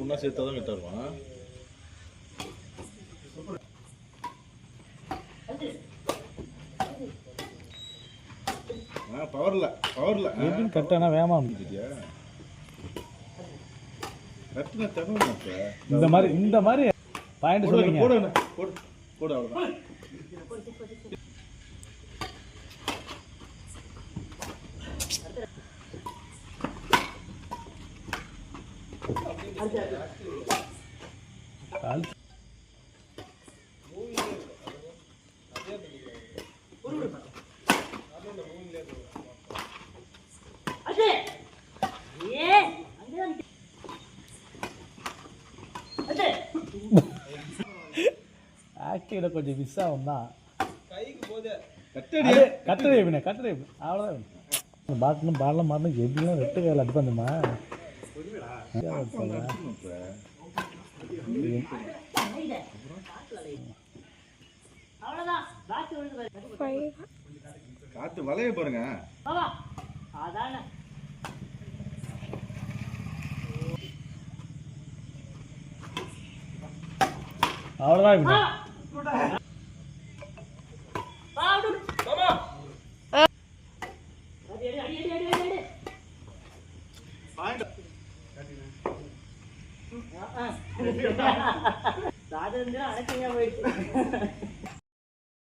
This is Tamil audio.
ஒன்றா சேர்த்தா தான் கரெக்டாக இருக்கும். பவர்ல எப்படின்னு கரெக்டானா வேகமாக முடிஞ்சிட்டியா? இந்த மாதிரி பாயிண்ட் சொல்லுங்க. போடு அவ்வளோதான். ஆக்டிவில் கொஞ்சம் மிஸ் ஆகும் தான். கட்டுரை அவ்வளோதான். பாட்டிலும் பாடலாம் மாறணும் எப்படிலாம் ரெட்டு கையில் அடிப்பாந்துமா. காத்து வளைய பாருங்க. அவ்வளோதான். ராஜேந்திரன் அடக்கையா போயிடுச்சு.